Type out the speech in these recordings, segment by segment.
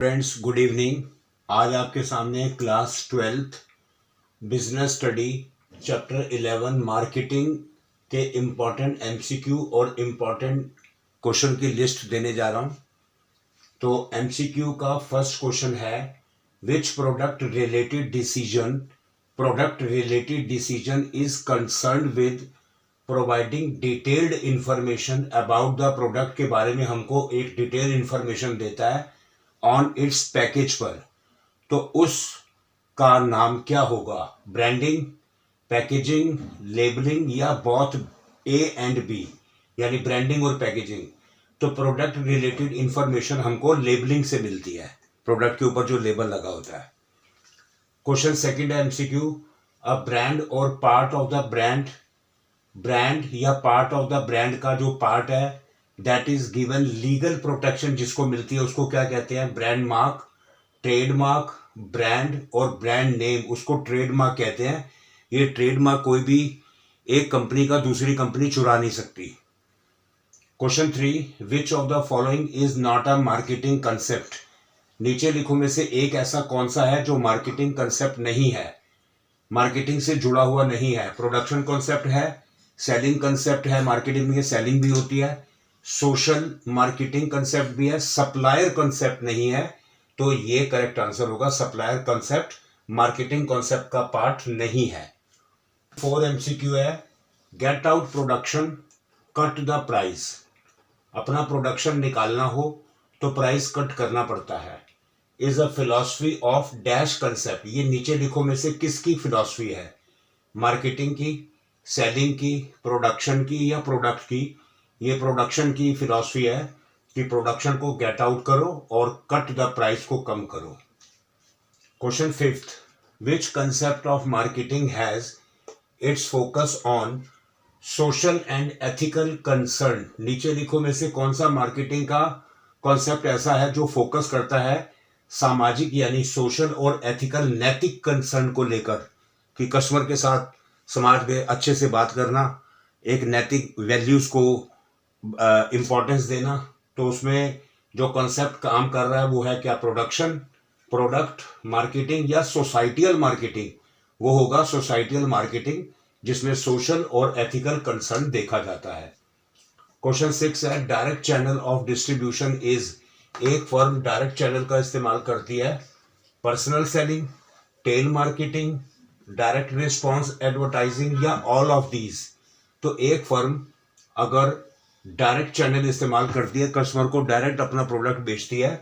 Friends, good evening. आज आपके सामने class 12th business study chapter 11 marketing के इम्पॉर्टेंट एमसीक्यू और इम्पॉर्टेंट क्वेश्चन की लिस्ट देने जा रहा हूं। तो एमसीक्यू का फर्स्ट क्वेश्चन है, which product related decision is concern with providing detailed information about the product के बारे में हमको एक डिटेल इंफॉर्मेशन देता है ऑन इट्स पैकेज पर। तो उस का नाम क्या होगा? ब्रांडिंग, पैकेजिंग, लेबलिंग या बोथ ए एंड बी, यानी ब्रांडिंग और पैकेजिंग। तो प्रोडक्ट रिलेटेड इंफॉर्मेशन हमको लेबलिंग से मिलती है, प्रोडक्ट के ऊपर जो लेबल लगा होता है। क्वेश्चन सेकंड है एमसीक्यू, अ ब्रांड और पार्ट ऑफ द ब्रांड या पार्ट ऑफ द ब्रांड का जो पार्ट है that is given legal protection जिसको मिलती है उसको क्या कहते हैं? ब्रांड मार्क, ट्रेडमार्क, ब्रांड और ब्रांड नेम उसको ट्रेडमार्क कहते हैं। ये ट्रेडमार्क कोई भी एक कंपनी का दूसरी कंपनी चुरा नहीं सकती। Question 3, which of the following is not a marketing concept? नीचे लिखो में से एक ऐसा कौन सा है जो मार्केटिंग कंसेप्ट नहीं है, मार्केटिंग से जुड़ा हुआ नहीं है? प्रोडक्शन कॉन्सेप्ट है, सेलिंग कंसेप्ट है, मार्केटिंग में सेलिंग भी होती है, सोशल मार्केटिंग कंसेप्ट भी है, सप्लायर कंसेप्ट नहीं है। तो ये करेक्ट आंसर होगा, सप्लायर कंसेप्ट मार्केटिंग कंसेप्ट का पार्ट नहीं है। 4 एमसीक्यू है, get out production, cut the price. अपना प्रोडक्शन निकालना हो तो प्राइस कट करना पड़ता है। Is a philosophy of dash concept. ये नीचे लिखो में से किसकी फिलॉसफी है? मार्केटिंग की, सेलिंग की, प्रोडक्शन की या प्रोडक्ट की? ये प्रोडक्शन की फिलॉसफी है कि प्रोडक्शन को गेट आउट करो और कट द प्राइस को कम करो। Question 5, which concept of marketing has its focus on social and ethical concern? नीचे लिखो में से कौन सा मार्केटिंग का कॉन्सेप्ट ऐसा है जो फोकस करता है सामाजिक यानी सोशल और एथिकल नैतिक कंसर्न को लेकर, कि कस्टमर के साथ समाज में अच्छे से बात करना, एक नैतिक वैल्यूज को इम्पोर्टेंस देना। तो उसमें जो कॉन्सेप्ट काम कर रहा है वो है क्या? प्रोडक्शन, प्रोडक्ट मार्केटिंग या सोसाइटियल मार्केटिंग? वो होगा सोसाइटियल मार्केटिंग जिसमें सोशल और एथिकल कंसर्न देखा जाता है। क्वेश्चन 6 है, direct channel of distribution is. एक फर्म डायरेक्ट चैनल का इस्तेमाल करती है personal selling, telemarketing, direct response advertising या ऑल ऑफ दीज। तो एक फर्म अगर डायरेक्ट चैनल इस्तेमाल करती है, कस्टमर को डायरेक्ट अपना प्रोडक्ट बेचती है,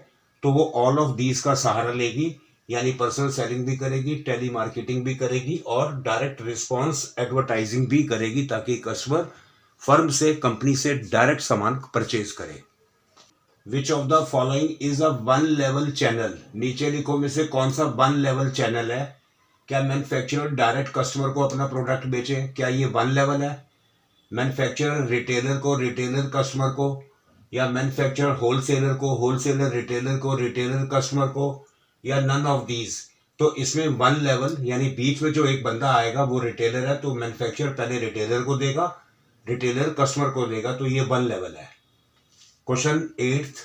तो वो ऑल ऑफ दीज का सहारा लेगी, यानी पर्सनल सेलिंग भी करेगी, टेली मार्केटिंग भी करेगी और डायरेक्ट रिस्पॉन्स एडवर्टाइजिंग भी करेगी ताकि कस्टमर फर्म से, कंपनी से डायरेक्ट सामान परचेज करे। Which of the following is a one level channel? नीचे लिखो में से कौन सा वन लेवल चैनल है? क्या मैन्युफैक्चरर डायरेक्ट कस्टमर को अपना प्रोडक्ट बेचे? क्या ये वन लेवल है? मैन्युफैक्चरर रिटेलर को, रिटेलर कस्टमर को, या मैन्युफैक्चरर होलसेलर को, होलसेलर रिटेलर को, रिटेलर कस्टमर को, या नन ऑफ दीज? तो इसमें वन लेवल यानी बीच में जो एक बंदा आएगा वो रिटेलर है, तो मैन्युफैक्चरर पहले रिटेलर को देगा, रिटेलर कस्टमर को देगा, तो ये वन लेवल है। Question 8,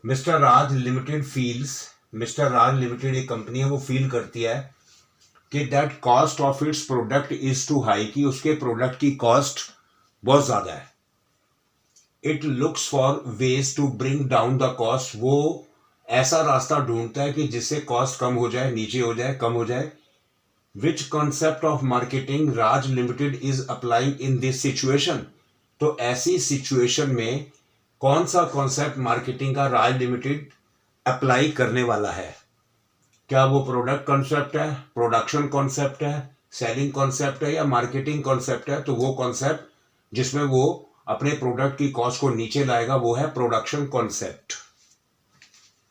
mister Raj limited feels. Mister Raj limited एक कंपनी है, वो फील करती है कि that cost of its product is too high, कि उसके प्रोडक्ट की कॉस्ट बहुत ज्यादा है। It looks for ways to bring down the cost. वो ऐसा रास्ता ढूंढता है कि जिससे कॉस्ट कम हो जाए, नीचे हो जाए, कम हो जाए। विच concept of marketing Raj limited is applying in this situation? तो ऐसी सिचुएशन में कौन सा कॉन्सेप्ट मार्केटिंग का राज लिमिटेड अप्लाई करने वाला है? क्या वो प्रोडक्ट कॉन्सेप्ट है, प्रोडक्शन कॉन्सेप्ट है, सेलिंग कॉन्सेप्ट है या मार्केटिंग कॉन्सेप्ट है? तो वो कॉन्सेप्ट जिसमें वो अपने प्रोडक्ट की कॉस्ट को नीचे लाएगा वो है प्रोडक्शन कॉन्सेप्ट।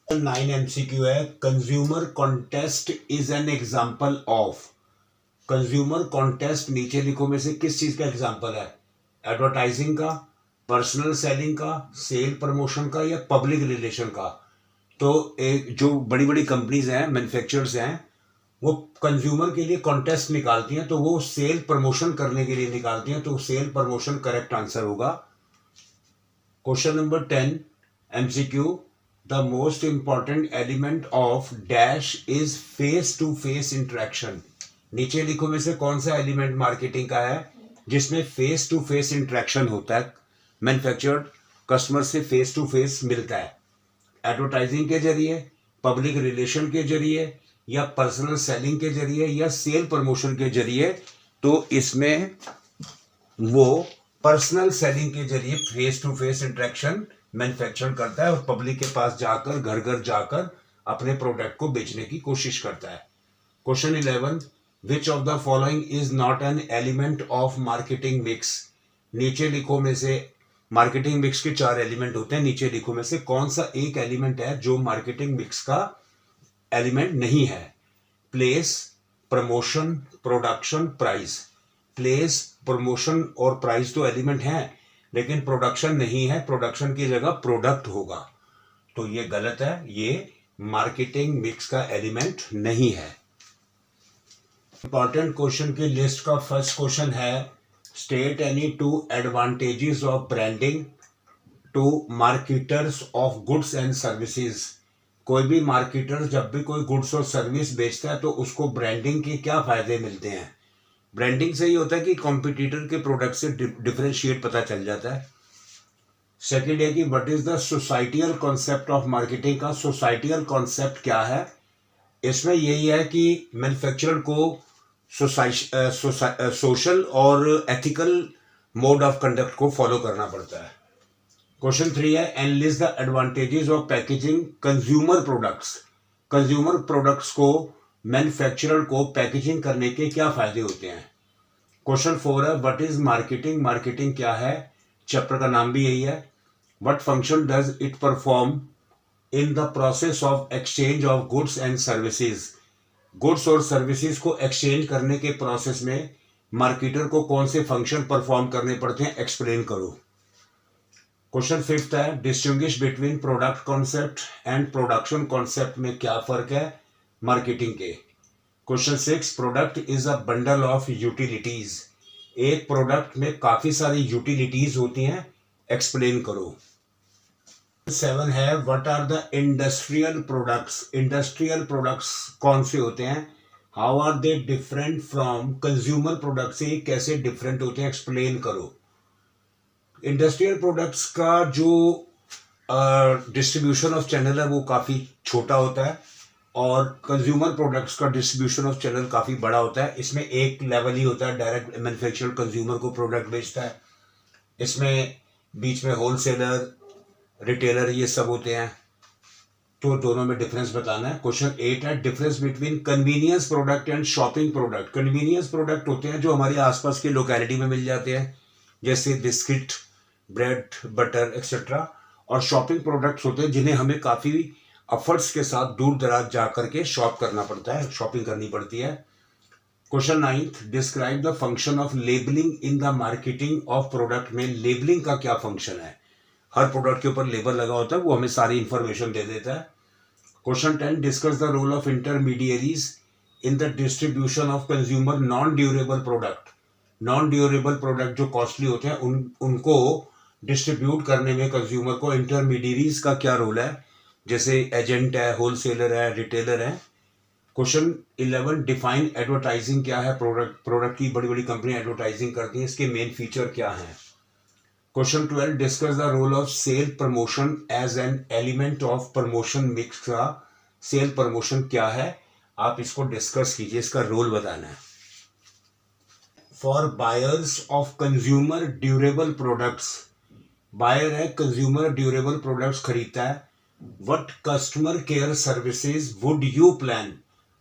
9 एमसीक्यू है, consumer contest is an example of. Consumer contest नीचे लिखो में से किस चीज का एग्जांपल है? एडवर्टाइजिंग का, पर्सनल सेलिंग का, सेल प्रमोशन का या पब्लिक रिलेशन का? तो एक जो बड़ी बड़ी कंपनीज हैं, मैन्युफैक्चरर्स हैं, वो कंज्यूमर के लिए कॉन्टेस्ट निकालती हैं, तो वो सेल प्रमोशन करने के लिए निकालती हैं, तो सेल प्रमोशन करेक्ट आंसर होगा। Question number 10 MCQ, the most important element of dash is face to face interaction. नीचे लिखो में से कौन सा एलिमेंट मार्केटिंग का है जिसमें फेस टू फेस इंटरेक्शन होता है, मैन्युफैक्चर्ड कस्टमर से फेस टू फेस मिलता है? एडवर्टाइजिंग के जरिए, पब्लिक रिलेशन के जरिए, या पर्सनल सेलिंग के जरिए, या सेल प्रमोशन के जरिए? तो इसमें वो पर्सनल सेलिंग के जरिए face to face interaction manufacture करता है और पब्लिक के पास जाकर, घर घर जाकर अपने प्रोडक्ट को बेचने की कोशिश करता है। Question 11, which of the following is not an element of marketing mix? नीचे लिखो में से, मार्केटिंग मिक्स के 4 एलिमेंट होते हैं, नीचे लिखो में से कौन सा एक एलिमेंट है जो मार्केटिंग मिक्स का एलिमेंट नहीं है? Place, promotion, production, price. Place, promotion और प्राइस तो एलिमेंट हैं, लेकिन प्रोडक्शन नहीं है, प्रोडक्शन की जगह प्रोडक्ट होगा, तो ये गलत है, ये मार्केटिंग मिक्स का एलिमेंट नहीं है। इंपॉर्टेंट क्वेश्चन की लिस्ट का फर्स्ट क्वेश्चन है, state any 2 advantages of branding to marketers of goods and services. कोई भी मार्केटर जब भी कोई गुड्स और सर्विस बेचता है तो उसको ब्रांडिंग के क्या फायदे मिलते हैं? ब्रांडिंग से ये होता है कि कॉम्पिटिटर के प्रोडक्ट से डिफरेंशिएट पता चल जाता है। सेकेंड है कि what is the societal concept of marketing का सोसाइटियल कॉन्सेप्ट क्या है? इसमें यही है कि मैन्युफैक्चरर को सोशल और एथिकल मोड ऑफ कंडक्ट को फॉलो करना पड़ता है। क्वेश्चन 3 है, analyse the advantages of packaging consumer products. Consumer products को मैन्युफैक्चरर को पैकेजिंग करने के क्या फायदे होते हैं? क्वेश्चन 4 है, व्हाट इज मार्केटिंग? मार्केटिंग क्या है? चैप्टर का नाम भी यही है। What function does it perform in the process of exchange of goods and services? Goods और सर्विसेज को एक्सचेंज करने के प्रोसेस में मार्केटर को कौन से फंक्शन परफॉर्म करने पड़ते हैं, एक्सप्लेन करो। क्वेश्चन 5 है, distinguish between product concept and production concept में क्या फर्क है मार्केटिंग के? Question 6, product is a bundle of utilities. एक प्रोडक्ट में काफी सारी यूटिलिटीज होती हैं, एक्सप्लेन करो। 7 है, what are the industrial products? Industrial products कौन से होते हैं? How are they different from consumer product से कैसे डिफरेंट होते हैं, एक्सप्लेन करो। इंडस्ट्रियल प्रोडक्ट्स का जो डिस्ट्रीब्यूशन ऑफ चैनल है वो काफ़ी छोटा होता है और कंज्यूमर प्रोडक्ट्स का डिस्ट्रीब्यूशन ऑफ चैनल काफ़ी बड़ा होता है। इसमें एक लेवल ही होता है, डायरेक्ट मैन्युफैक्चरर कंज्यूमर को प्रोडक्ट बेचता है, इसमें बीच में होलसेलर, रिटेलर, ये सब होते हैं, तो दोनों में डिफरेंस बताना है। क्वेश्चन 8 है, difference between convenience product and shopping product. Convenience product होते हैं जो हमारे आसपास की लोकेलिटी में मिल जाते हैं, जैसे बिस्किट, ब्रेड, बटर एक्सेट्रा, और शॉपिंग प्रोडक्ट्स होते हैं जिन्हें हमें काफ़ी एफर्ट्स के साथ दूर दराज जा करके शॉप करना पड़ता है, शॉपिंग करनी पड़ती है। Question 9, describe the function of labelling in the marketing of product. में लेबलिंग का क्या फंक्शन है? हर प्रोडक्ट के ऊपर लेबल लगा होता है, वो हमें सारी इंफॉर्मेशन दे देता है। Question 10, discuss the role of intermediaries in the distribution of consumer non durable product. Non durable product जो कॉस्टली होते हैं उनको डिस्ट्रीब्यूट करने में कंज्यूमर को इंटरमीडियरीज का क्या रोल है, जैसे एजेंट है, होलसेलर है, रिटेलर है। क्वेश्चन 11, डिफाइन एडवर्टाइजिंग क्या है? प्रोडक्ट की बड़ी बड़ी कंपनी एडवर्टाइजिंग करती हैं, इसके मेन फीचर क्या हैं? Question 12, discuss the role of sale promotion as an element of promotion mix का सेल प्रमोशन क्या है? आप इसको डिस्कस कीजिए, इसका रोल बताना है। For buyers of consumer durable products, buyer है, कंज्यूमर ड्यूरेबल प्रोडक्ट्स खरीदता है। What customer care services would you plan?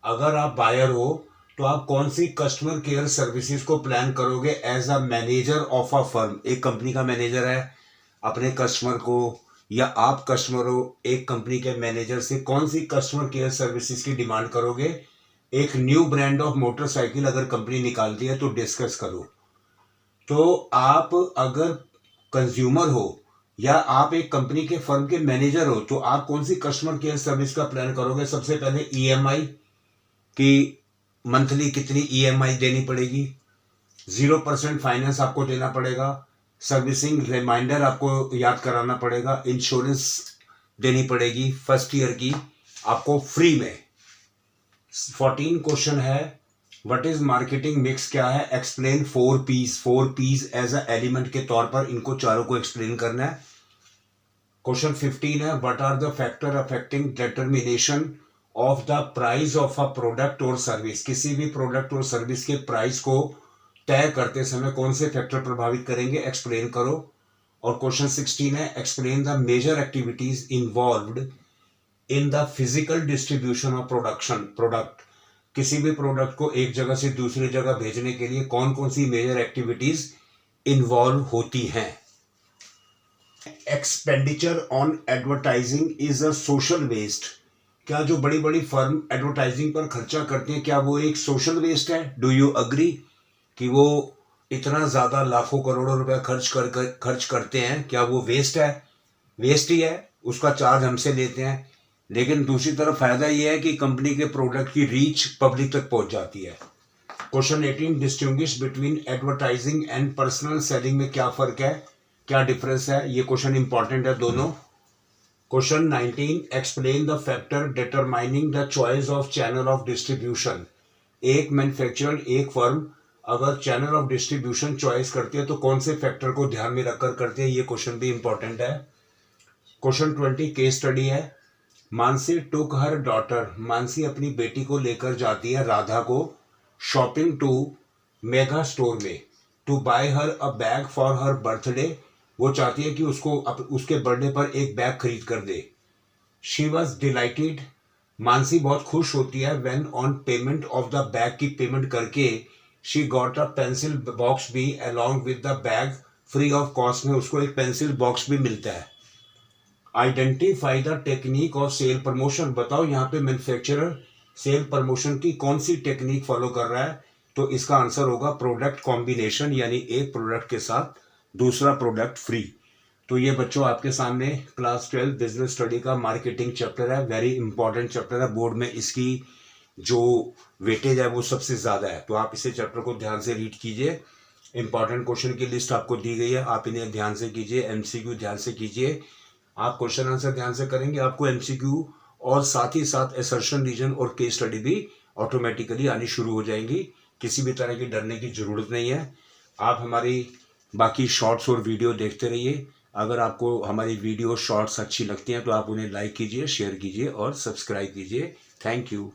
अगर आप बायर हो तो आप कौन सी कस्टमर केयर सर्विसेज को प्लान करोगे as a manager of a firm? एक कंपनी का मैनेजर है, अपने कस्टमर को, या आप कस्टमर हो, एक कंपनी के मैनेजर से कौन सी कस्टमर केयर सर्विसेज की डिमांड करोगे? एक न्यू ब्रांड ऑफ मोटरसाइकिल अगर कंपनी निकालती है तो डिस्कस करो। तो आप अगर कंज्यूमर हो या आप एक कंपनी के फर्म के मैनेजर हो तो आप कौन सी कस्टमर केयर सर्विस का प्लान करोगे? सबसे पहले ईएमआई की मंथली कितनी ईएमआई देनी पड़ेगी, 0% फाइनेंस आपको देना पड़ेगा, सर्विसिंग रिमाइंडर आपको याद कराना पड़ेगा, इंश्योरेंस देनी पड़ेगी फर्स्ट ईयर की आपको फ्री में। 14 क्वेश्चन है व्हाट इज मार्केटिंग मिक्स क्या है, explain 4 Ps as a element के तौर पर इनको चारों को एक्सप्लेन करना है। क्वेश्चन 15 है what are the factor affecting determination of the price of a product और सर्विस, किसी भी प्रोडक्ट और सर्विस के प्राइस को तय करते समय कौन से फैक्टर प्रभावित करेंगे, एक्सप्लेन करो। और क्वेश्चन 16 है explain the major activities involved in the physical distribution of product, किसी भी प्रोडक्ट को एक जगह से दूसरी जगह भेजने के लिए कौन कौन सी मेजर एक्टिविटीज इन्वॉल्व होती हैं। Expenditure on advertising is a social waste, क्या जो बड़ी बड़ी फर्म एडवर्टाइजिंग पर खर्चा करते हैं क्या वो एक सोशल वेस्ट है। डू यू अग्री कि वो इतना ज्यादा लाखों करोड़ों रुपए खर्च करते हैं, क्या वो वेस्ट है? वेस्ट ही है, उसका चार्ज हमसे लेते हैं। लेकिन दूसरी तरफ फायदा ये है कि कंपनी के प्रोडक्ट की रीच पब्लिक तक पहुंच जाती है। Question 18 distinguish between advertising and personal selling में क्या फर्क है, क्या डिफरेंस है, ये क्वेश्चन इंपॉर्टेंट है दोनों। Question 19 explain the factor determining the choice of channel of distribution, एक मैन्युफैक्चरर एक फर्म अगर चैनल ऑफ डिस्ट्रीब्यूशन चॉइस करती है तो कौन से फैक्टर को ध्यान में रखकर करते हैं, ये क्वेश्चन भी इंपॉर्टेंट है। क्वेश्चन 20 केस स्टडी है Mansi took her daughter, Mansi अपनी बेटी को लेकर जाती है राधा को शॉपिंग टू मेगा स्टोर में to buy her a bag for her birthday, वो चाहती है कि उसको उसके बर्थडे पर एक बैग खरीद कर दे। शी वॉज डिलाइटेड, मानसी बहुत खुश होती है when on payment of the bag की पेमेंट करके she got a pencil box भी along with the bag, free of cost में उसको एक पेंसिल बॉक्स भी मिलता है। Identify the technique of sale promotion, बताओ यहाँ पे मैन्युफैक्चरर सेल प्रमोशन की कौन सी टेक्निक फॉलो कर रहा है, तो इसका आंसर होगा प्रोडक्ट कॉम्बिनेशन, यानी एक प्रोडक्ट के साथ दूसरा प्रोडक्ट फ्री। तो ये बच्चों आपके सामने क्लास 12 बिजनेस स्टडी का मार्केटिंग चैप्टर है, वेरी इंपॉर्टेंट चैप्टर है, बोर्ड में इसकी जो वेटेज है वो सबसे ज्यादा है, तो आप इसे चैप्टर को ध्यान से रीड कीजिए। इंपॉर्टेंट क्वेश्चन की लिस्ट आपको दी गई है, आप इन्हें ध्यान से कीजिए, एमसीक्यू ध्यान से कीजिए। आप क्वेश्चन आंसर ध्यान से करेंगे आपको एमसीक्यू और साथ ही साथ असर्शन रीजन और केस स्टडी भी ऑटोमेटिकली आनी शुरू हो जाएंगी, किसी भी तरह की डरने की जरूरत नहीं है। आप हमारी बाकी शॉर्ट्स और वीडियो देखते रहिए। अगर आपको हमारी वीडियो शॉर्ट्स अच्छी लगती हैं तो आप उन्हें लाइक कीजिए, शेयर कीजिए और सब्सक्राइब कीजिए। Thank you.